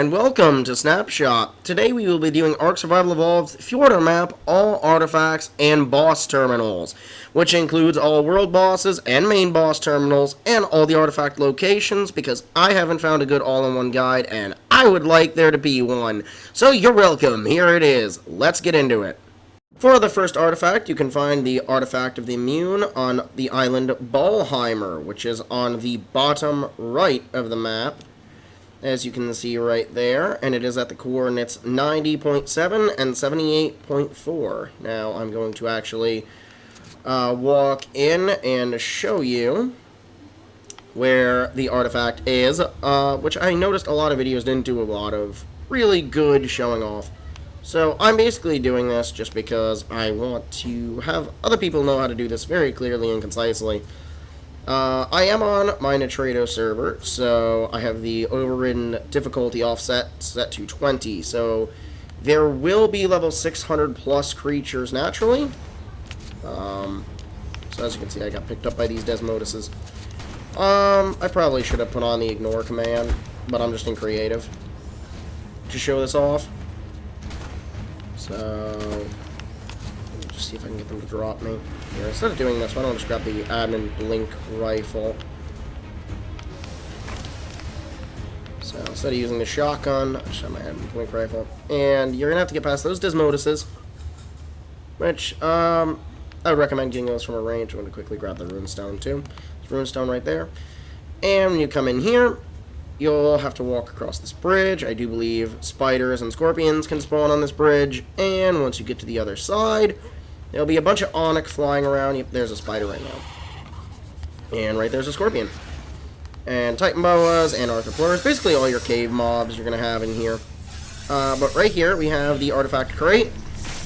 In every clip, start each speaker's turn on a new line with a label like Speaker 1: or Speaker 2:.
Speaker 1: and welcome to Snapshot. Today we will be doing Ark Survival Evolved's Fjordur map, all artifacts, and boss terminals, which includes all world bosses and main boss terminals, and all the artifact locations, because I haven't found a good all-in-one guide, and I would like there to be one. So you're welcome, here it is. Let's get into it. For the first artifact, you can find the Artifact of the Immune on the island Ballheimer, which is on the bottom right of the map, as you can see right there, and it is at the coordinates 90.7 and 78.4. Now, I'm going to actually walk in and show you where the artifact is, which I noticed a lot of videos didn't do a lot of really good showing off. So, I'm basically doing this just because I want to have other people know how to do this very clearly and concisely. I am on my Nitrado server, so I have the overridden difficulty offset set to 20, so there will be level 600 plus creatures naturally. So as you can see, I got picked up by these Desmoduses. I probably should have put on the ignore command, but I'm just in creative to show this off. So just see if I can get them to drop me. Here, instead of doing this, why don't I just grab the admin blink rifle? So instead of using the shotgun, I just have my admin blink rifle. And you're gonna have to get past those Desmoduses, which I would recommend getting those from a range. I'm gonna quickly grab the runestone too. There's runestone right there. And when you come in here, you'll have to walk across this bridge. I do believe spiders and scorpions can spawn on this bridge. And once you get to the other side, there'll be a bunch of onyx flying around. Yep, there's a spider right now. And right there's a scorpion. And Titan boas and arthropods. Basically all your cave mobs you're going to have in here. But right here we have the artifact crate.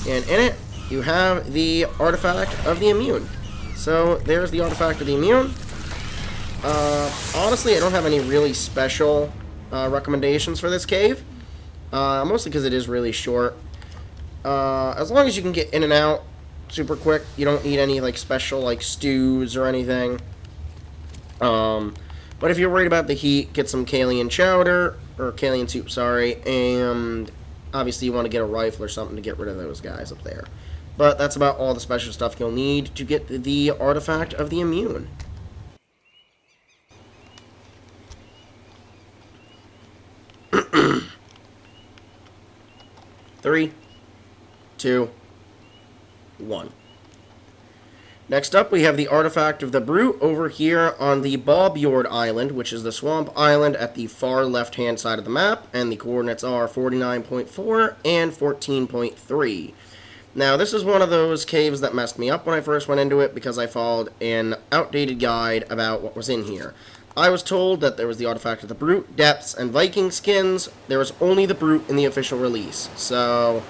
Speaker 1: And in it you have the artifact of the immune. So there's the artifact of the immune. Honestly, I don't have any really special recommendations for this cave. Mostly because it is really short. As long as you can get in and out super quick, you don't need any like special like stews or anything. But if you're worried about the heat, get some Kalian chowder, or Kalian soup, sorry, and obviously you want to get a rifle or something to get rid of those guys up there. But that's about all the special stuff you'll need to get the artifact of the immune. Three, 2, 1. Next up, we have the Artifact of the Brute over here on the Fjordur Island, which is the swamp island at the far left-hand side of the map, and the coordinates are 49.4 and 14.3. Now, this is one of those caves that messed me up when I first went into it because I followed an outdated guide about what was in here. I was told that there was the Artifact of the Brute, Depths, and Viking skins. There was only the Brute in the official release, so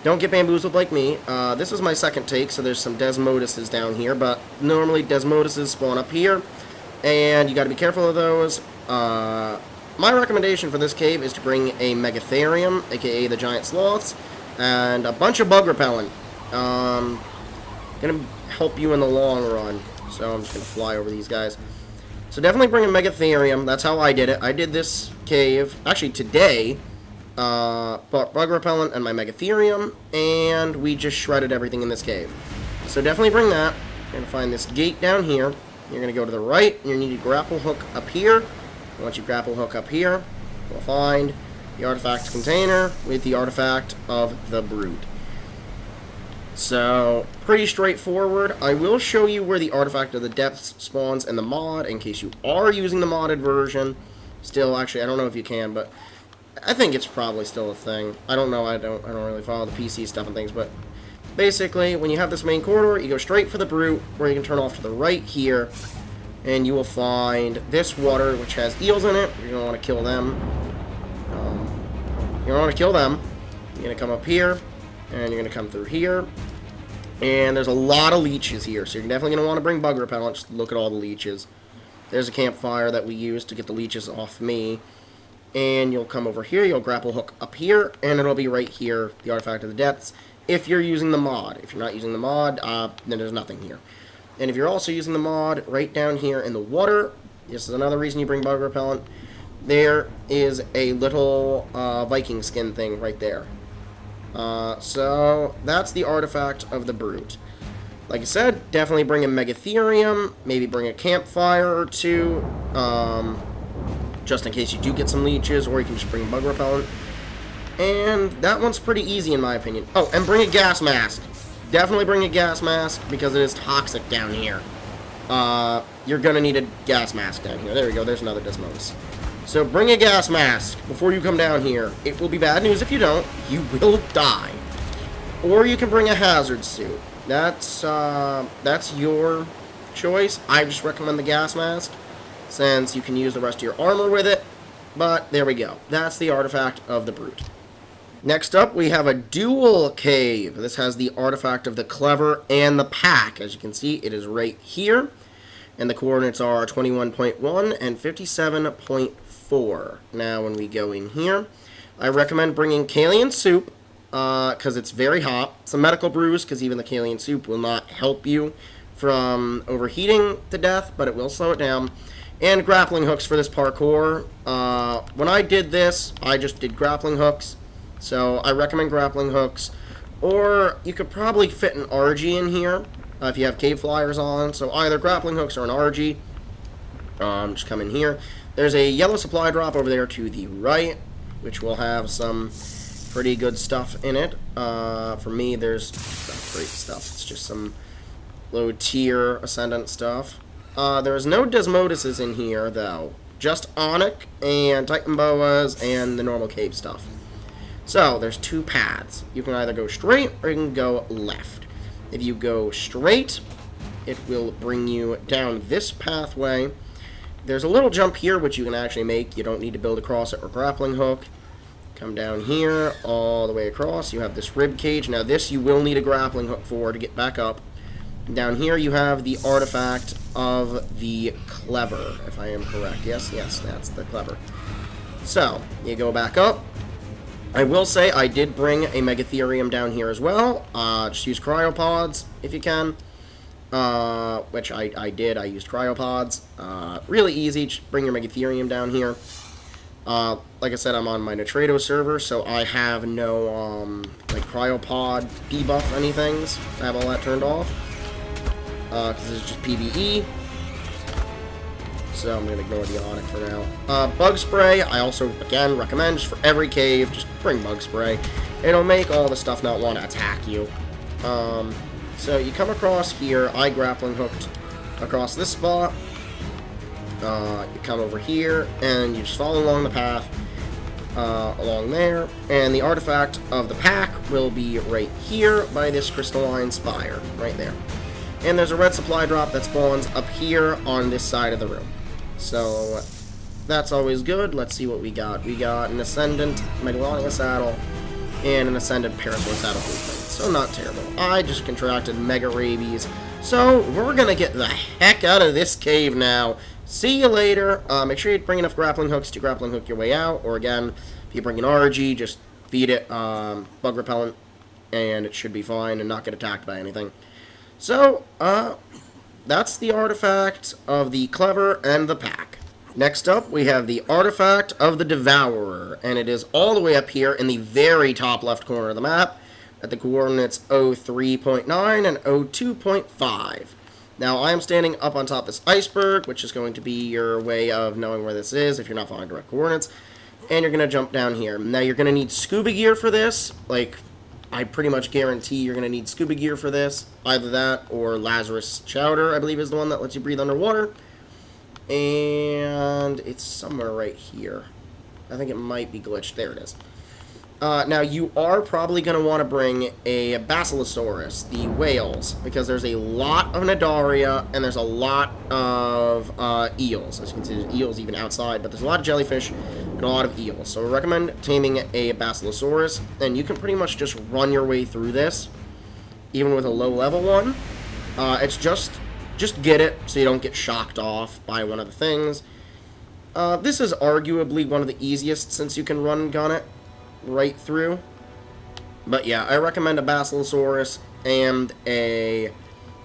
Speaker 1: don't get bamboozled like me. This is my second take, so there's some Desmoduses down here, but normally Desmoduses spawn up here, and you gotta be careful of those. My recommendation for this cave is to bring a Megatherium, aka the Giant Sloths, and a bunch of bug repellent. Gonna help you in the long run, so I'm just gonna fly over these guys. So definitely bring a Megatherium. That's how I did it. I did this cave, actually today, bought bug repellent and my Megatherium, and we just shredded everything in this cave. So definitely bring that. You're going to find this gate down here. You're going to go to the right, and you need to grapple hook up here. Once you grapple hook up here, you'll find the artifact container with the artifact of the Brute. So, pretty straightforward. I will show you where the Artifact of the Depths spawns in the mod, in case you are using the modded version. Still, actually, I don't know if you can, but I think it's probably still a thing. I don't know, I don't really follow the PC stuff and things, but basically, when you have this main corridor, you go straight for the Brute, where you can turn off to the right here, and you will find this water, which has eels in it. You're going to want to kill them. You're going to want to kill them. You're going to come up here, and you're going to come through here. And there's a lot of leeches here, so you're definitely going to want to bring bug repellent. Just look at all the leeches. There's a campfire that we use to get the leeches off me. And you'll come over here, you'll grapple hook up here, and it'll be right here, the Artifact of the Depths, if you're using the mod. If you're not using the mod, then there's nothing here. And if you're also using the mod, right down here in the water, this is another reason you bring bug repellent. there is a little Viking skin thing right there. So that's the artifact of the Brute. Like I said, definitely bring a Megatherium, maybe bring a campfire or two, just in case you do get some leeches, or you can just bring bug repellent. And that one's pretty easy in my opinion. Oh, and bring a gas mask. Definitely bring a gas mask, because it is toxic down here. You're gonna need a gas mask down here. There we go, there's another Desmodus. So bring a gas mask before you come down here. It will be bad news if you don't. You will die. Or you can bring a hazard suit. That's your choice. I just recommend the gas mask, since you can use the rest of your armor with it. But there we go. That's the artifact of the Brute. Next up, we have a dual cave. This has the artifact of the Clever and the Pack. As you can see, it is right here. And the coordinates are 21.1 and 57.4. Now, when we go in here, I recommend bringing Kalian Soup, because it's very hot. Some medical brews, because even the Kalian Soup will not help you from overheating to death, but it will slow it down. And grappling hooks for this parkour. When I did this, I just did grappling hooks. So I recommend grappling hooks. Or you could probably fit an RG in here if you have cave flyers on. So either grappling hooks or an RG. Just come in here. There's a yellow supply drop over there to the right, which will have some pretty good stuff in it. For me, there's not great stuff. It's just some low tier Ascendant stuff. There's no Desmoduses in here, though. Just Onyx and Titan Boas and the normal cave stuff. So, there's two paths. You can either go straight or you can go left. If you go straight, it will bring you down this pathway. There's a little jump here, which you can actually make. You don't need to build across it or grappling hook. Come down here, all the way across. You have this rib cage. Now, this you will need a grappling hook for to get back up. Down here, you have the artifact of the Clever, if I am correct. Yes, that's the Clever. So, you go back up. I will say I did bring a Megatherium down here as well. Just use cryopods if you can. Which I did. I used cryopods. Really easy. Just bring your Megatherium down here. Like I said, I'm on my Nitredo server, so I have no like cryopod debuff anythings. I have all that turned off. Because this is just PvE. So I'm going to ignore the Onyx for now. Bug spray, I also, again, recommend just for every cave, just bring bug spray. It'll make all the stuff not want to attack you. So you come across here, I grappling hooked across this spot. You come over here, and you just follow along the path, along there. And the artifact of the Pack will be right here by this crystalline spire, right there. And there's a red supply drop that spawns up here on this side of the room. So, that's always good. Let's see what we got. We got an Ascendant Megalania saddle and an Ascendant Parasaur saddle blueprint. So, not terrible. I just contracted Mega Rabies. So, we're going to get the heck out of this cave now. See you later. Make sure you bring enough grappling hooks to grappling hook your way out. Or again, if you bring an RG, just feed it bug repellent. And it should be fine and not get attacked by anything. So, that's the artifact of the Clever and the Pack. Next up, we have the artifact of the Devourer, and it is all the way up here in the very top left corner of the map, at the coordinates 03.9 and 02.5. Now, I am standing up on top of this iceberg, which is going to be your way of knowing where this is if you're not following direct coordinates, and you're going to jump down here. Now, you're going to need scuba gear for this, like, I pretty much guarantee you're going to need scuba gear for this. Either that or Lazarus Chowder, I believe, is the one that lets you breathe underwater. And it's somewhere right here. I think it might be glitched. There it is. Now, you are probably going to want to bring a Basilosaurus, the whales, because there's a lot of Nadaria, and there's a lot of eels. As you can see, there's eels even outside, but there's a lot of jellyfish and a lot of eels. So I recommend taming a Basilosaurus, and you can pretty much just run your way through this, even with a low-level one. It's just get it so you don't get shocked off by one of the things. This is arguably one of the easiest since you can run and gun it right through. But yeah, I recommend a Basilosaurus and a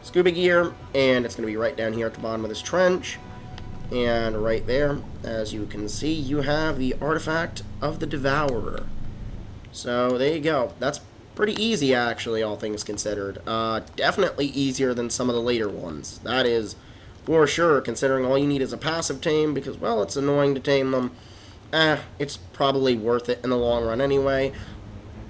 Speaker 1: scuba gear, and it's going to be right down here at the bottom of this trench. And right there, as you can see, you have the artifact of the Devourer. So there you go. That's pretty easy, actually, all things considered. Definitely easier than some of the later ones. That is for sure, considering all you need is a passive tame, because, well, it's annoying to tame them. It's probably worth it in the long run anyway.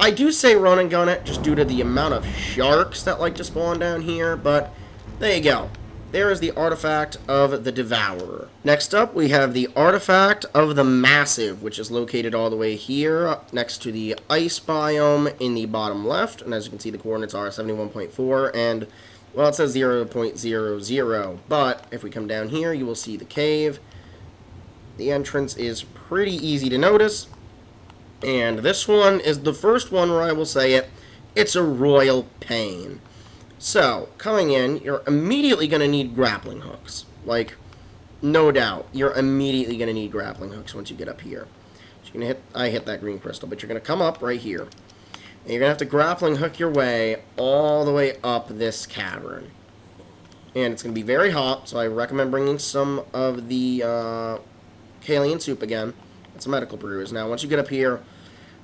Speaker 1: I do say run and gun it, just due to the amount of sharks that like to spawn down here, but there you go. There is the artifact of the Devourer. Next up, we have the artifact of the Massive, which is located all the way here next to the ice biome in the bottom left. And as you can see, the coordinates are 71.4 and, well, it says 0.00. But if we come down here, you will see the cave. The entrance is pretty easy to notice. And this one is the first one where I will say it. It's a royal pain. So, coming in, you're immediately going to need grappling hooks. Like, no doubt. You're immediately going to need grappling hooks once you get up here. So you're gonna I hit that green crystal, but you're going to come up right here. And you're going to have to grappling hook your way all the way up this cavern. And it's going to be very hot, so I recommend bringing some of the Kalian soup again. It's a medical brews. Now, once you get up here,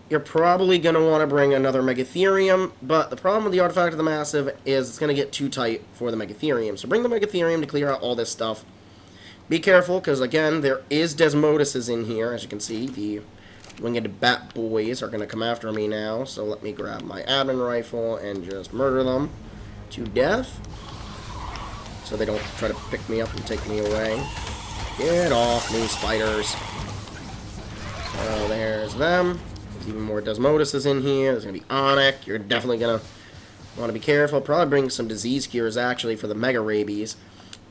Speaker 1: you're probably going to want to bring another Megatherium, but the problem with the Artifact of the Massive is it's going to get too tight for the Megatherium. So bring the Megatherium to clear out all this stuff. Be careful, because again, there is Desmoduses in here. As you can see, the winged bat boys are going to come after me now. So let me grab my admin rifle and just murder them to death, so they don't try to pick me up and take me away. Get off me, spiders. So there's them. There's even more Desmoduses in here. There's going to be Onyx. You're definitely going to want to be careful. Probably bring some disease cures, actually, for the Mega Rabies.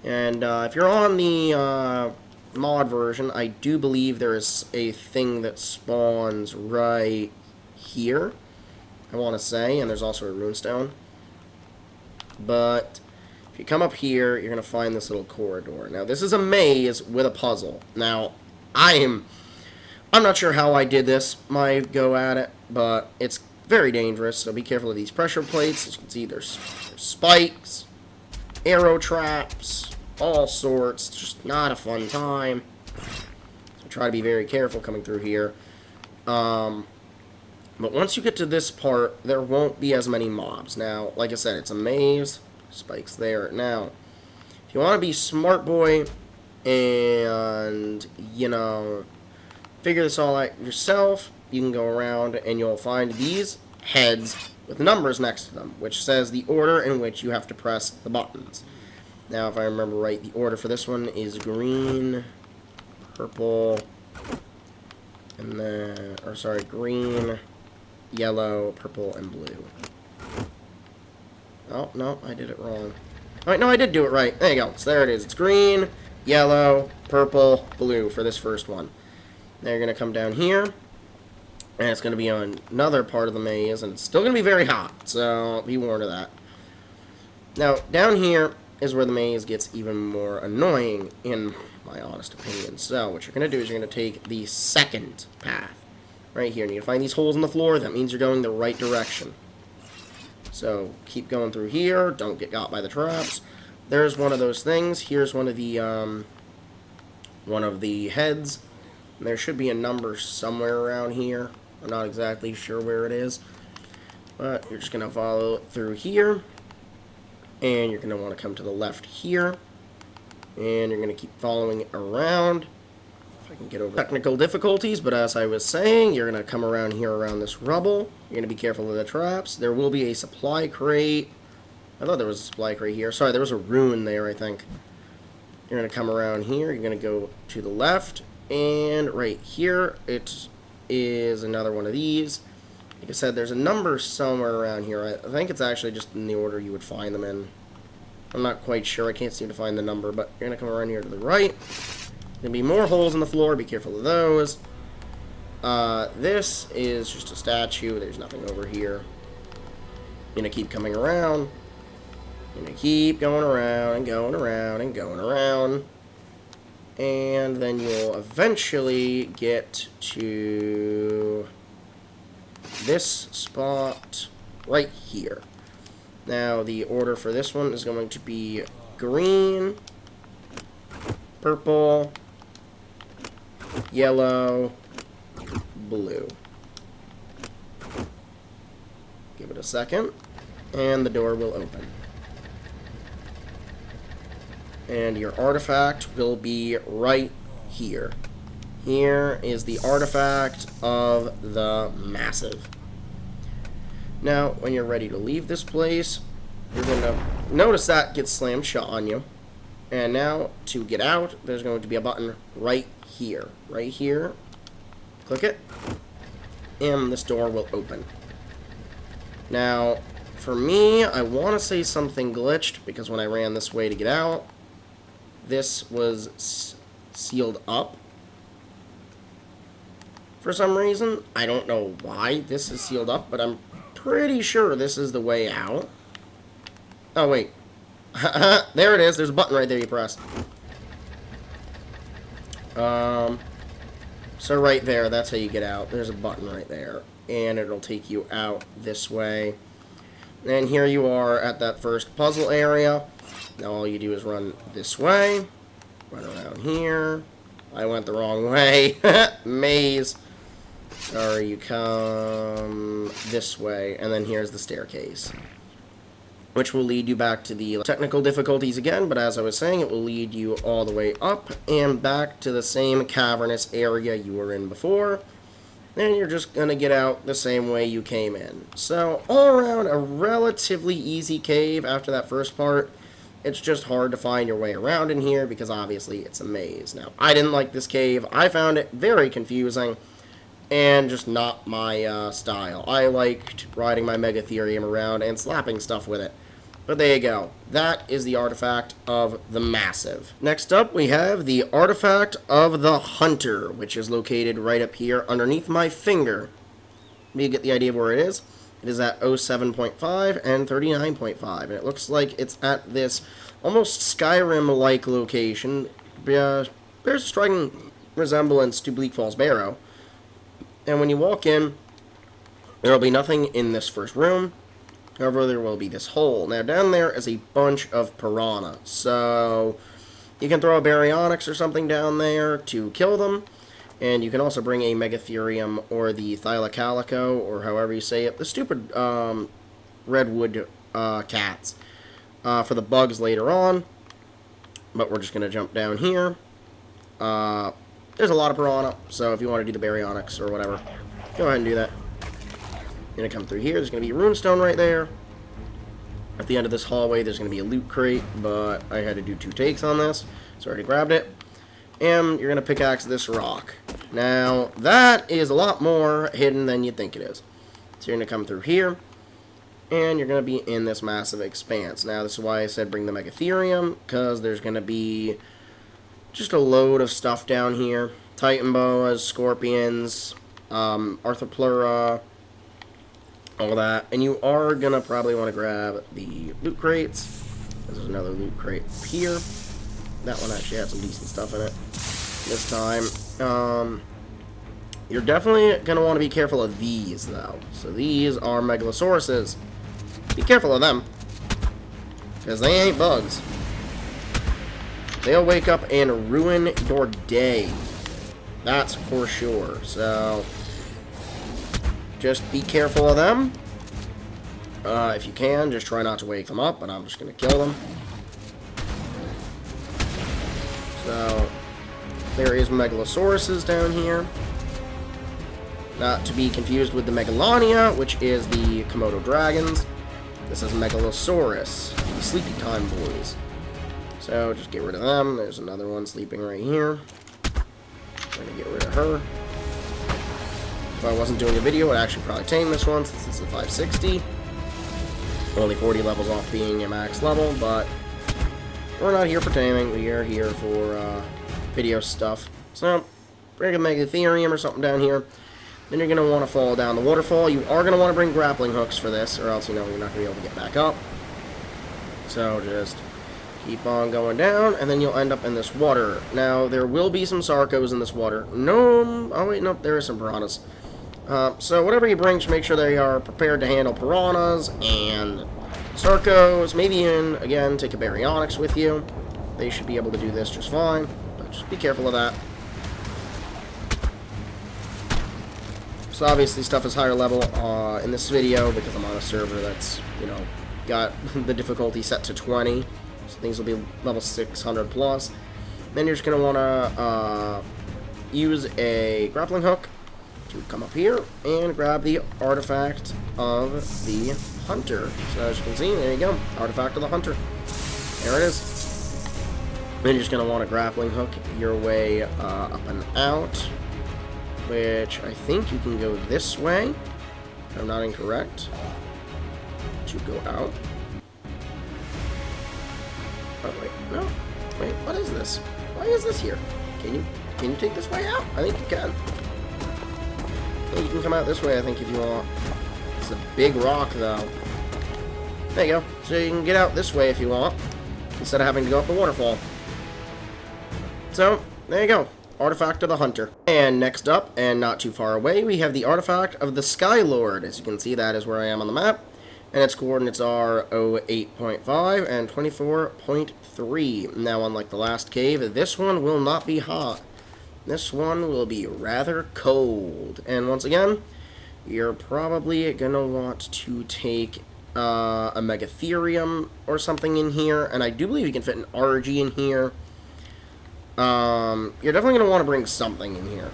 Speaker 1: And if you're on the mod version, I do believe there is a thing that spawns right here, I want to say. And there's also a runestone. But if you come up here, you're going to find this little corridor. Now, this is a maze with a puzzle. Now, I'm not sure how I did this, my go at it, but it's very dangerous, so be careful of these pressure plates. As you can see, there's spikes, arrow traps, all sorts. It's just not a fun time. So try to be very careful coming through here. But once you get to this part, there won't be as many mobs. Now, like I said, it's a maze. Spikes there. Now, if you want to be smart boy and, you know, figure this all out yourself, you can go around and you'll find these heads with numbers next to them, which says the order in which you have to press the buttons. Now, if I remember right, the order for this one is green, purple, and then, or sorry, green, yellow, purple, and blue. Oh, no, I did it wrong. Alright, no, I did do it right. There you go. So there it is. It's green, yellow, purple, blue for this first one. Now you're going to come down here, and it's going to be on another part of the maze, and it's still going to be very hot, so be warned of that. Now, down here is where the maze gets even more annoying, in my honest opinion. So, what you're going to do is you're going to take the second path, right here, and you're going to find these holes in the floor. That means you're going the right direction. So, keep going through here. Don't get got by the traps. There's one of those things. Here's one of the heads. There should be a number somewhere around here. I'm not exactly sure where it is. But you're just going to follow it through here. And you're going to want to come to the left here. And you're going to keep following it around. If I can get over technical difficulties. But as I was saying, you're going to come around here around this rubble. You're going to be careful of the traps. There will be a supply crate. I thought there was a supply crate here. Sorry, there was a rune there, I think. You're going to come around here. You're going to go to the left. And right here, it is another one of these. Like I said, there's a number somewhere around here. I think it's actually just in the order you would find them in. I'm not quite sure. I can't seem to find the number, but you're going to come around here to the right. There's going to be more holes in the floor. Be careful of those. This is just a statue. There's nothing over here. You're going to keep coming around. You're going to keep going around and going around and going around. And then you'll eventually get to this spot right here. Now, the order for this one is going to be green, purple, yellow, blue. Give it a second, and the door will open. And your artifact will be right here. Here is the artifact of the massive. Now, when you're ready to leave this place, you're going to notice that gets slammed shut on you. And now, to get out, there's going to be a button right here. Right here. Click it. And this door will open. Now, for me, I want to say something glitched, because when I ran this way to get out, this was sealed up. For some reason, I don't know why this is sealed up, but I'm pretty sure this is the way out. Oh, wait. There it is. There's a button right there you press. So right there, that's how you get out. There's a button right there. And it'll take you out this way. And here you are at that first puzzle area. Now all you do is run this way. Run around here. I went the wrong way. Maze. Or you come this way. And then here's the staircase, which will lead you back to the technical difficulties again, but as I was saying, it will lead you all the way up and back to the same cavernous area you were in before, and you're just going to get out the same way you came in. So, all around, a relatively easy cave after that first part. It's just hard to find your way around in here, because obviously it's a maze. Now, I didn't like this cave. I found it very confusing, and just not my style. I liked riding my Megatherium around and slapping stuff with it. But there you go. That is the artifact of the massive. Next up, we have the artifact of the hunter, which is located right up here underneath my finger. You get the idea of where it is. It is at 07.5 and 39.5. And it looks like it's at this almost Skyrim-like location. There's a striking resemblance to Bleak Falls Barrow. And when you walk in, there will be nothing in this first room. However, there will be this hole. Now, down there is a bunch of piranha. So, you can throw a baryonyx or something down there to kill them. And you can also bring a Megatherium or the Thylacalico, or however you say it. The stupid redwood cats for the bugs later on. But we're just going to jump down here. There's a lot of piranha, so if you want to do the baryonyx or whatever, go ahead and do that. You're going to come through here. There's going to be a runestone right there. At the end of this hallway, there's going to be a loot crate, but I had to do 2 takes on this, so I already grabbed it. And you're going to pickaxe this rock. Now, that is a lot more hidden than you think it is. So you're going to come through here, and you're going to be in this massive expanse. Now, this is why I said bring the Megatherium, because there's going to be just a load of stuff down here. Titan boas, scorpions, Arthropleura, all that. And you are going to probably want to grab the loot crates. There's another loot crate here. That one actually had some decent stuff in it this time. You're definitely going to want to be careful of these, though. So these are Megalosauruses. Be careful of them, because they ain't bugs. They'll wake up and ruin your day. That's for sure. So, just be careful of them. If you can, just try not to wake them up, but I'm just going to kill them. So, there is Megalosauruses down here. Not to be confused with the Megalania, which is the Komodo dragons. This is Megalosaurus, the Sleepy Time boys. So, just get rid of them. There's another one sleeping right here. I'm going to get rid of her. If I wasn't doing a video, I'd actually probably tame this one, since it's a 560. Only 40 levels off being a max level, but we're not here for taming. We are here for video stuff. So, bring a Megatherium or something down here. Then you're going to want to fall down the waterfall. You are going to want to bring grappling hooks for this, or else, you know, you're not going to be able to get back up. So, just keep on going down, and then you'll end up in this water. Now, there will be some Sarcos in this water. No, oh wait, nope, there are some piranhas. So, whatever you bring, just make sure they are prepared to handle piranhas and Sarcos. Maybe even, again, take a baryonyx with you. They should be able to do this just fine. just be careful of that. So obviously stuff is higher level in this video because I'm on a server that's, you know, got the difficulty set to 20. So things will be level 600 plus. Then you're just going to want to use a grappling hook to come up here and grab the artifact of the hunter. So as you can see, there you go, artifact of the hunter. There it is. Then you're just going to want to grappling hook your way up and out, which I think you can go this way, if I'm not incorrect. To go out. Oh wait, no. Wait, what is this? Why is this here? Can you take this way out? I think you can. Yeah, you can come out this way, I think, if you want. It's a big rock, though. There you go. So you can get out this way if you want, instead of having to go up the waterfall. So, there you go. Artifact of the Hunter. And next up, and not too far away, we have the Artifact of the Sky Lord. As you can see, that is where I am on the map. And its coordinates are 08.5 and 24.3. Now, unlike the last cave, this one will not be hot. This one will be rather cold. And once again, you're probably going to want to take a Megatherium or something in here. And I do believe you can fit an RG in here. You're definitely going to want to bring something in here.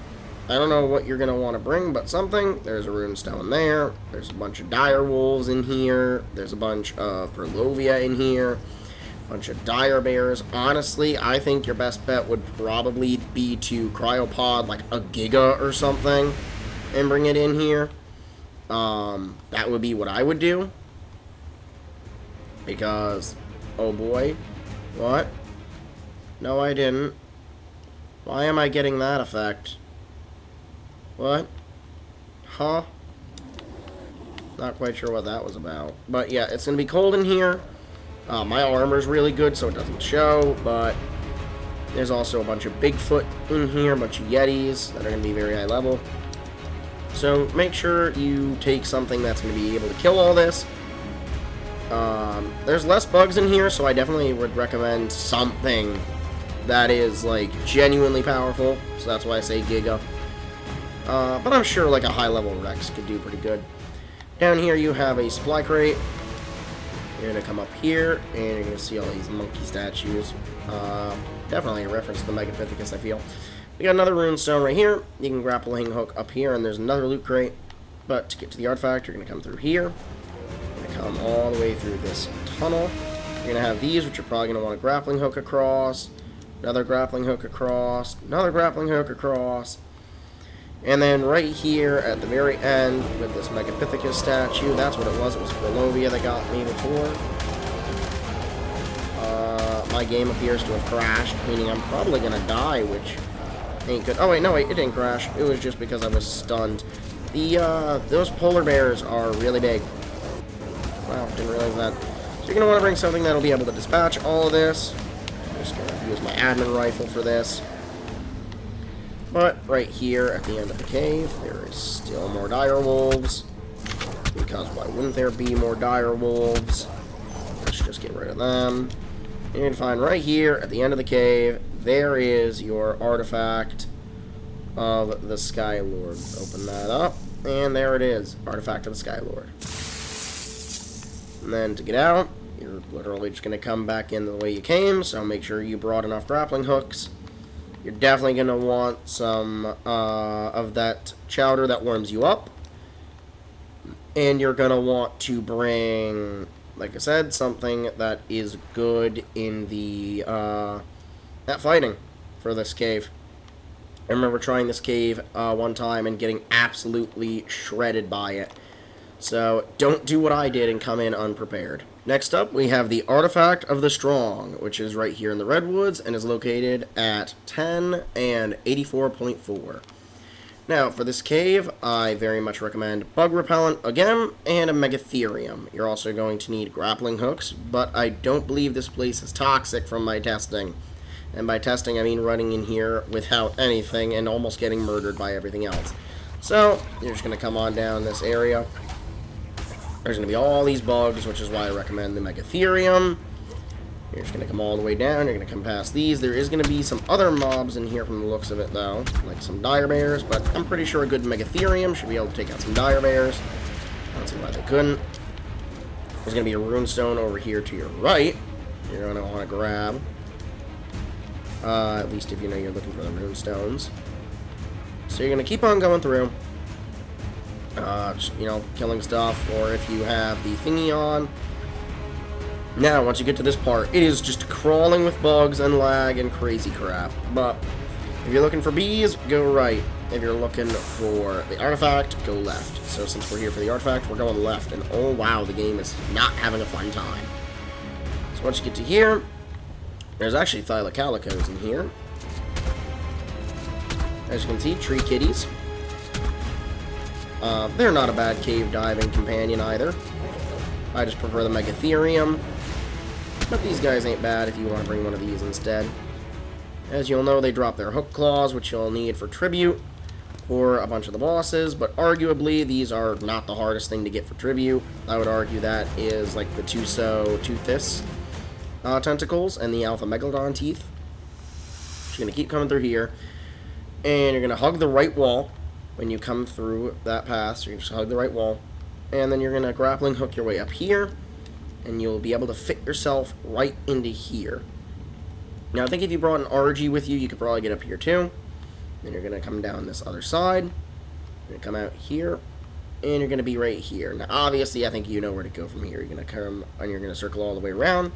Speaker 1: I don't know what you're going to want to bring, but something. There's a runestone there. There's a bunch of dire wolves in here. There's a bunch of Perlovia in here. A bunch of dire bears. Honestly, I think your best bet would probably be to cryopod like a Giga or something and bring it in here. That would be what I would do. Because, oh boy. What? No, I didn't. Why am I getting that effect? What? Huh? Not quite sure what that was about. But yeah, it's going to be cold in here. My armor's really good, so it doesn't show. But there's also a bunch of Bigfoot in here, a bunch of Yetis that are going to be very high level. So make sure you take something that's going to be able to kill all this. There's less bugs in here, so I definitely would recommend something that is, like, genuinely powerful. So that's why I say Giga. But I'm sure like a high-level Rex could do pretty good. Down here you have a supply crate. You're going to come up here, and you're going to see all these monkey statues. Definitely a reference to the Megapithecus, I feel. We got another runestone right here. You can grappling hook up here, and there's another loot crate. But to get to the artifact, you're going to come through here. You're going to come all the way through this tunnel. You're going to have these, which you're probably going to want a grappling hook across. Another grappling hook across. Another grappling hook across. And then right here at the very end with this Megapithecus statue, that's what it was. It was Perlovia that got me before. My game appears to have crashed, meaning I'm probably going to die, which ain't good. Oh, wait, no, wait, it didn't crash. It was just because I was stunned. Those polar bears are really big. Wow, didn't realize that. So you're going to want to bring something that'll be able to dispatch all of this. I'm just going to use my admin rifle for this. But right here at the end of the cave, there is still more dire wolves. Because why wouldn't there be more dire wolves? Let's just get rid of them. And you can find right here at the end of the cave, there is your artifact of the Sky Lord. Open that up, and there it is, artifact of the Sky Lord. And then to get out, you're literally just going to come back in the way you came, so make sure you brought enough grappling hooks. You're definitely going to want some of that chowder that warms you up. And you're going to want to bring, like I said, something that is good in the at fighting for this cave. I remember trying this cave one time and getting absolutely shredded by it. So don't do what I did and come in unprepared. Next up, we have the Artifact of the Strong, which is right here in the Redwoods and is located at 10 and 84.4. Now, for this cave, I very much recommend Bug Repellent again and a Megatherium. You're also going to need grappling hooks, but I don't believe this place is toxic from my testing. And by testing, I mean running in here without anything and almost getting murdered by everything else. So, you're just going to come on down this area. There's going to be all these bugs, which is why I recommend the Megatherium. You're just going to come all the way down. You're going to come past these. There is going to be some other mobs in here from the looks of it, though. Like some dire bears, but I'm pretty sure a good Megatherium should be able to take out some dire bears. I don't see why they couldn't. There's going to be a runestone over here to your right. You're going to want to grab. At least if you know you're looking for the runestones. So you're going to keep on going through. Just, you know, killing stuff. Or if you have the thingy on. Now, once you get to this part, it is just crawling with bugs and lag and crazy crap. But if you're looking for bees, go right. If you're looking for the artifact, go left. So since we're here for the artifact, we're going left. And oh wow, the game is not having a fun time. So once you get to here, there's actually Thylacalicos in here. As you can see, tree kitties. They're not a bad cave diving companion either. I just prefer the Megatherium. But these guys ain't bad if you want to bring one of these instead. As you'll know, they drop their hook claws, which you'll need for tribute for a bunch of the bosses, but arguably these are not the hardest thing to get for tribute. I would argue that is like the Toothless tentacles and the Alpha Megalodon teeth. You're going to keep coming through here, and you're going to hug the right wall when you come through that path. So you just hug the right wall, and then you're going to grappling hook your way up here, and you'll be able to fit yourself right into here. Now, I think if you brought an RG with you, you could probably get up here too. Then you're going to come down this other side. You're going to come out here, and you're going to be right here. Now, obviously, I think you know where to go from here. You're going to come, and you're going to circle all the way around,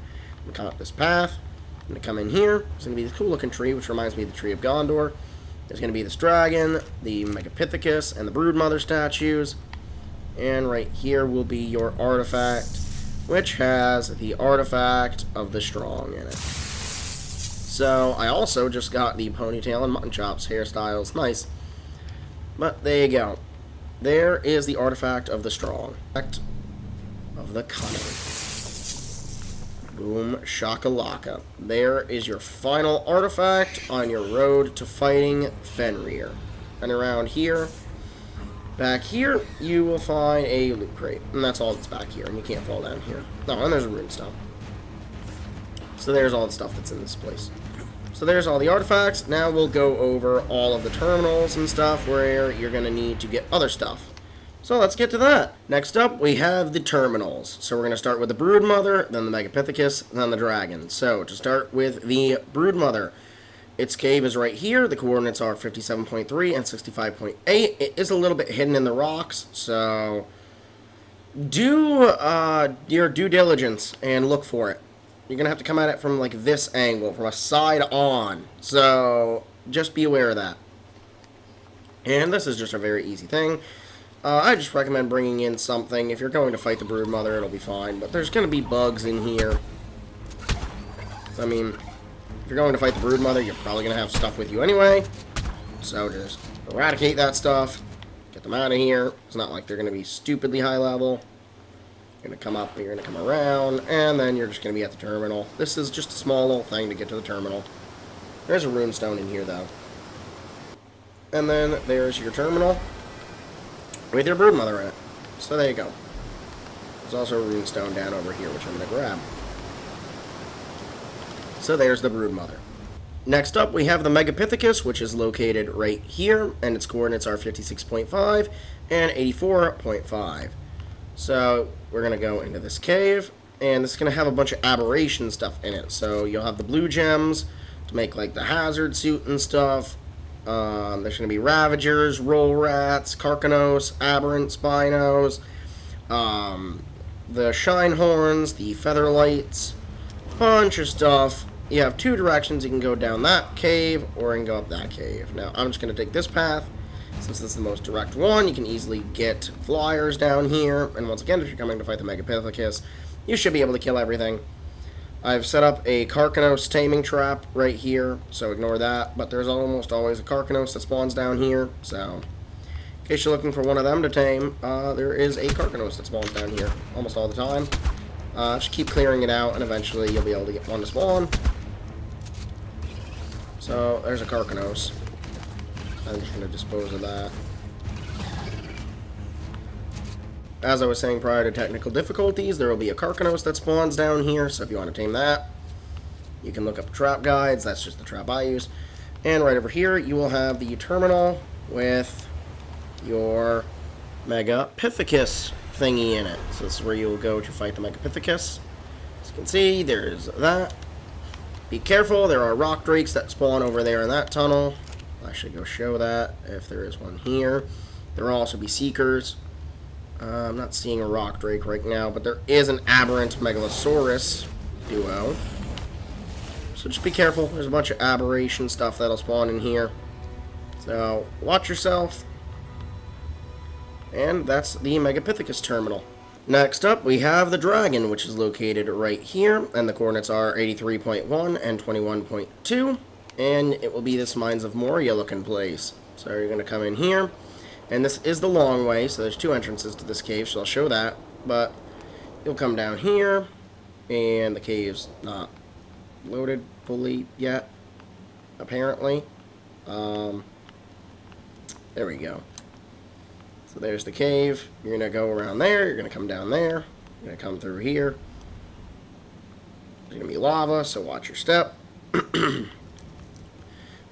Speaker 1: and come up this path. You're going to come in here. There's going to be this cool-looking tree, which reminds me of the Tree of Gondor. There's going to be this dragon, the Megapithecus, and the Broodmother statues. And right here will be your artifact, which has the Artifact of the Strong in it. So, I also just got the ponytail and mutton chops hairstyles. Nice. But, there you go. There is the Artifact of the Strong. Artifact of the Cunning. Boom, shakalaka. There is your final artifact on your road to fighting Fenrir. And around here, back here, you will find a loot crate. And that's all that's back here, and you can't fall down here. No, and there's a runestone. So there's all the stuff that's in this place. So there's all the artifacts. Now we'll go over all of the terminals and stuff where you're going to need to get other stuff. So let's get to that. Next up, we have the terminals. So we're going to start with the Broodmother, then the Megapithecus, then the Dragon. So to start with the Broodmother, its cave is right here. The coordinates are 57.3 and 65.8. It is a little bit hidden in the rocks, so do your due diligence and look for it. You're going to have to come at it from like this angle, from a side on. So just be aware of that. And this is just a very easy thing. I just recommend bringing in something. If you're going to fight the Broodmother, it'll be fine. But there's going to be bugs in here. I mean, if you're going to fight the Broodmother, you're probably going to have stuff with you anyway. So just eradicate that stuff. Get them out of here. It's not like they're going to be stupidly high level. You're going to come up, you're going to come around, and then you're just going to be at the terminal. This is just a small little thing to get to the terminal. There's a runestone in here, though. And then there's your terminal with your Broodmother in it. So there you go. There's also a runestone down over here, which I'm going to grab. So there's the Broodmother. Next up, we have the Megapithecus, which is located right here, and its coordinates are 56.5 and 84.5. So we're going to go into this cave, and this is going to have a bunch of aberration stuff in it. So you'll have the blue gems to make like the hazard suit and stuff. There's going to be Ravagers, Roll Rats, Carcanos, Aberrant Spinos, the Shine Horns, the Featherlights, bunch of stuff. You have two directions. You can go down that cave, or you can go up that cave. Now, I'm just going to take this path. Since this is the most direct one, you can easily get flyers down here. And once again, if you're coming to fight the Megapithecus, you should be able to kill everything. I've set up a Carcanos taming trap right here, so ignore that. But there's almost always a Carcanos that spawns down here. So, in case you're looking for one of them to tame, there is a Carcanos that spawns down here almost all the time. Just keep clearing it out, and eventually you'll be able to get one to spawn. So, there's a Carcanos. I'm just going to dispose of that. As I was saying prior to technical difficulties, there will be a Carcanos that spawns down here, so if you want to tame that, You can look up trap guides. That's just the trap I use. And right over here, you will have the terminal with your Megapithecus thingy in it. So this is where you will go to fight the Megapithecus. As you can see, there's that. Be careful, there are rock drakes that spawn over there in that tunnel. I should go show that if there is one here. There will also be seekers. I'm not seeing a rock drake right now, but there is an aberrant Megalosaurus duo. So just be careful. There's a bunch of aberration stuff that'll spawn in here. So watch yourself. And that's the Megapithecus terminal. Next up, we have the dragon, which is located right here, and the coordinates are 83.1 and 21.2, and it will be this Mines of Moria looking place. So you're going to come in here, and this is the long way, so there's two entrances to this cave, so I'll show that, but you'll come down here, and the cave's not loaded fully yet, apparently. There we go. So there's the cave. You're going to go around there. You're going to come down there. You're going to come through here. There's going to be lava, so watch your step.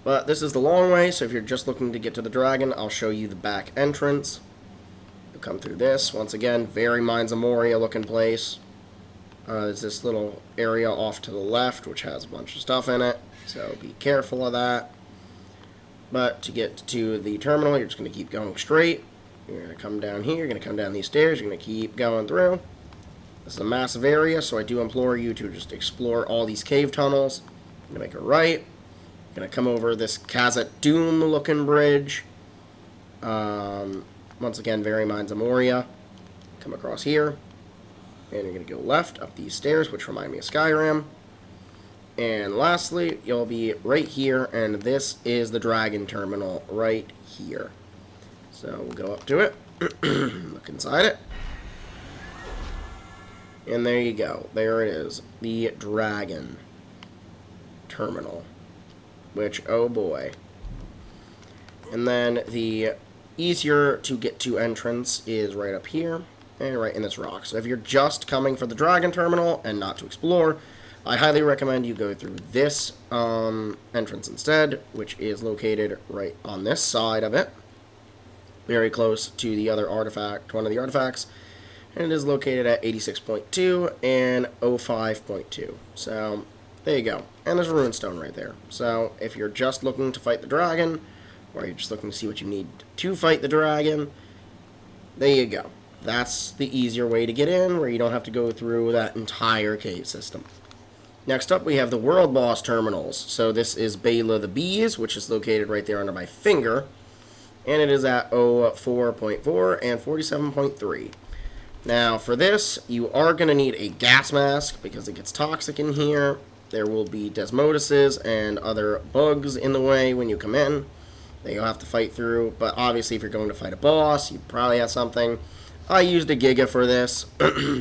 Speaker 1: But this is the long way, so if you're just looking to get to the dragon, I'll show you the back entrance. You'll come through this. Once again, very Mines of Moria looking place. There's this little area off to the left, which has a bunch of stuff in it, so be careful of that. But to get to the terminal, you're just going to keep going straight. You're going to come down here, you're going to come down these stairs, you're going to keep going through. This is a massive area, so I do implore you to just explore all these cave tunnels. You're going to make a right. You're going to come over this Khazad Doom looking bridge. Once again, very Mines of Moria. Come across here. And you're going to go left up these stairs, which remind me of Skyrim. And lastly, you'll be right here, and this is the dragon terminal right here. So we'll go up to it, look inside it, and there you go. There it is, the dragon terminal, which, oh boy. And then the easier to get to entrance is right up here and right in this rock. So if you're just coming for the dragon terminal and not to explore, I highly recommend you go through this entrance instead, which is located right on this side of it. Very close to the other artifact, one of the artifacts, and it is located at 86.2 and 05.2. So there you go, and there's a runestone right there. So if you're just looking to fight the dragon, or you're just looking to see what you need to fight the dragon, there you go. That's the easier way to get in, where you don't have to go through that entire cave system. Next up, we have the world boss terminals. So this is Bela the Bees, which is located right there under my finger. And it is at 04.4 and 47.3. Now, for this, you are going to need a gas mask because it gets toxic in here. There will be Desmoduses and other bugs in the way when you come in that you'll have to fight through. But obviously, if you're going to fight a boss, you probably have something. I used a Giga for this,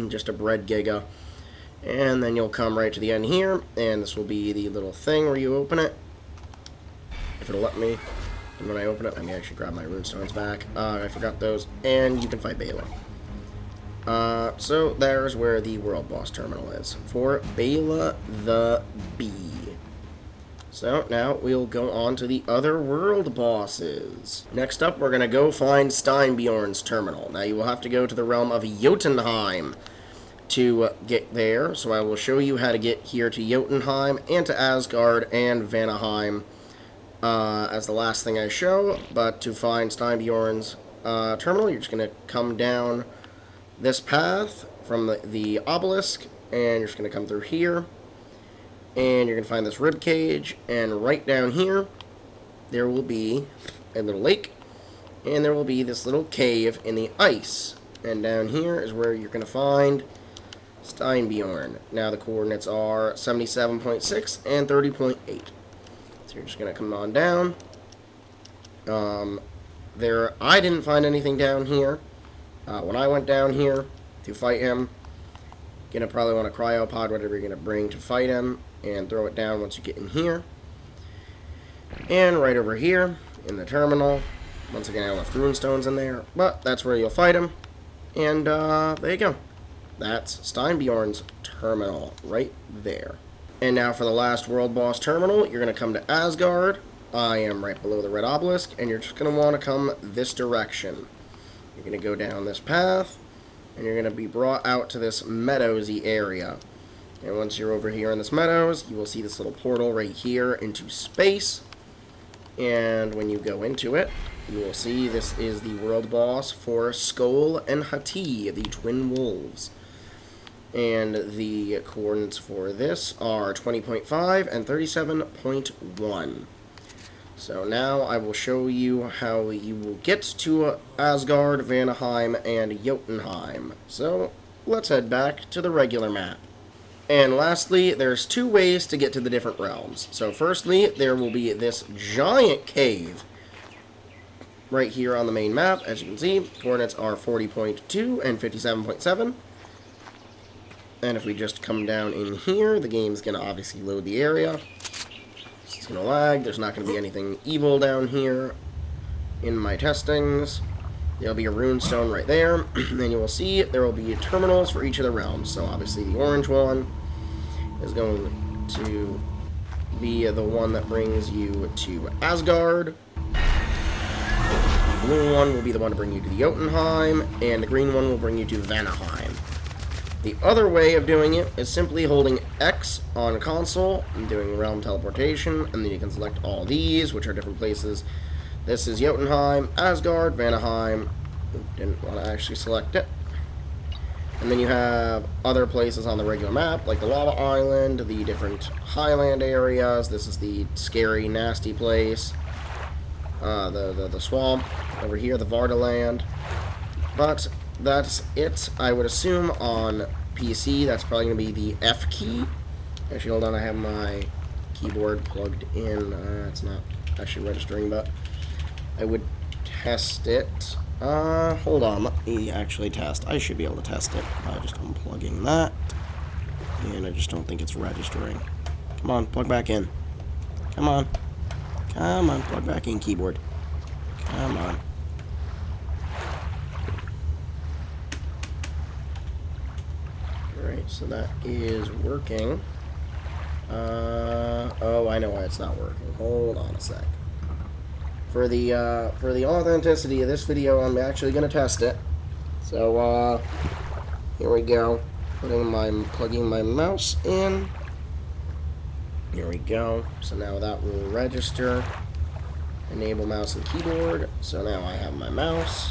Speaker 1: just a bread Giga. And then you'll come right to the end here, and this will be the little thing where you open it. If it'll let me. And when I open it, I may actually grab my runestones back. I forgot those. And you can fight Bela. So there's where the world boss terminal is for Bela the Bee. So now we'll go on to the other world bosses. Next up, we're going to go find Steinbjorn's terminal. Now you will have to go to the realm of Jotunheim to get there. So I will show you how to get here to Jotunheim and to Asgard and Vanaheim as the last thing I show. But to find Steinbjorn's terminal, you're just going to come down this path from the obelisk, and you're just going to come through here, and you're going to find this rib cage, and right down here there will be a little lake, and there will be this little cave in the ice, and down here is where you're going to find Steinbjorn. Now the coordinates are 77.6 and 30.8. So you're just going to come on down. I didn't find anything down here. When I went down here to fight him, you're going to probably want a cryopod, whatever you're going to bring to fight him, and throw it down once you get in here. And right over here in the terminal, once again I left runestones in there, but that's where you'll fight him. And there you go. That's Steinbjorn's terminal right there. And now for the last world boss terminal, you're going to come to Asgard. I am right below the red obelisk, and you're just going to want to come this direction. You're going to go down this path, and you're going to be brought out to this meadowsy area. And once you're over here in this meadows, you will see this little portal right here into space. And when you go into it, you will see this is the world boss for Skoll and Hati, the twin wolves. And the coordinates for this are 20.5 and 37.1. So now I will show you how you will get to Asgard, Vanaheim, and Jotunheim. So let's head back to the regular map. And lastly, there's two ways to get to the different realms. So firstly, there will be this giant cave right here on the main map. As you can see, coordinates are 40.2 and 57.7. And if we just come down in here, the game's going to obviously load the area. It's going to lag. There's not going to be anything evil down here in my testings. There'll be a rune stone right there. And you will see there will be terminals for each of the realms. So obviously the orange one is going to be the one that brings you to Asgard. The blue one will be the one to bring you to Jotunheim. And the green one will bring you to Vanaheim. The other way of doing it is simply holding X on console and doing realm teleportation, and then you can select all these, which are different places. This is Jotunheim, Asgard, Vanaheim. Didn't want to actually select it. And then you have other places on the regular map, like the Lava Island, the different highland areas. This is the scary, nasty place. The swamp. Over here, the Vardaland. But that's it. I would assume on PC that's probably going to be the F key. Actually, hold on, I have my keyboard plugged in. It's not actually registering, but I would test it. Hold on, let me actually test. I should be able to test it by just unplugging that. And I just don't think it's registering. Come on, plug back in. Come on. Come on, plug back in, keyboard. Come on. Alright, so that is working. Oh, I know why it's not working. Hold on a sec. For the authenticity of this video, I'm actually going to test it. So, here we go. Plugging my mouse in. Here we go. So now that will register. Enable mouse and keyboard. So now I have my mouse.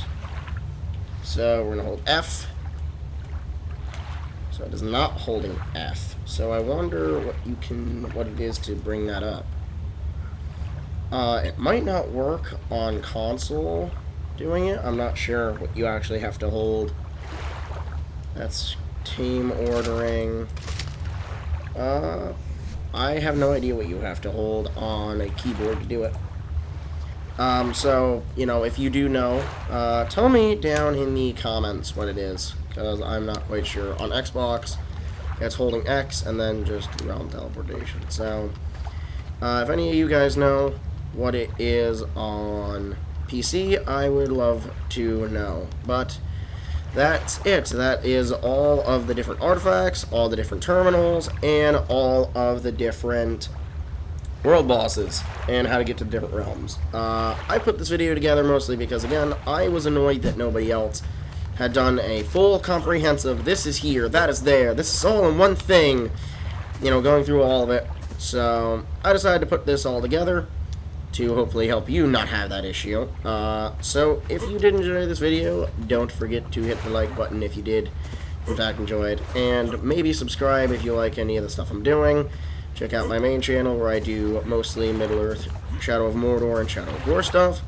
Speaker 1: So we're going to hold F. So it is not holding F. So I wonder what it is to bring that up. It might not work on console doing it. I'm not sure what you actually have to hold. That's team ordering. I have no idea what you have to hold on a keyboard to do it. So, you know, if you do know, tell me down in the comments what it is, because I'm not quite sure. On Xbox, it's holding X and then just realm teleportation. So, if any of you guys know what it is on PC, I would love to know. But that's it. That is all of the different artifacts, all the different terminals, and all of the different world bosses, and how to get to the different realms. I put this video together mostly because, again, I was annoyed that nobody else had done a full comprehensive, this is here, that is there, this is all in one thing, you know, going through all of it. So I decided to put this all together to hopefully help you not have that issue. So if you did enjoy this video, don't forget to hit the like button if you did in fact enjoy it, and maybe subscribe if you like any of the stuff I'm doing. Check out my main channel where I do mostly Middle-earth, Shadow of Mordor, and Shadow of War stuff,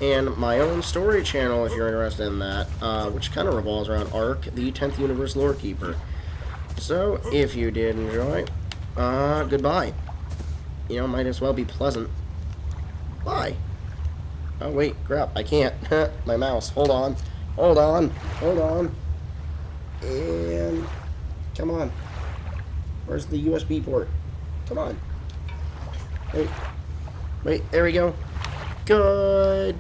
Speaker 1: and my own story channel if you're interested in that, which kind of revolves around Ark, the 10th Universe Lore Keeper. So, if you did enjoy, goodbye. You know, might as well be pleasant. Bye. Oh, wait, crap, I can't. My mouse. Hold on. Hold on. Hold on. And come on. Where's the USB port? Come on. Wait, there we go. Goodbye.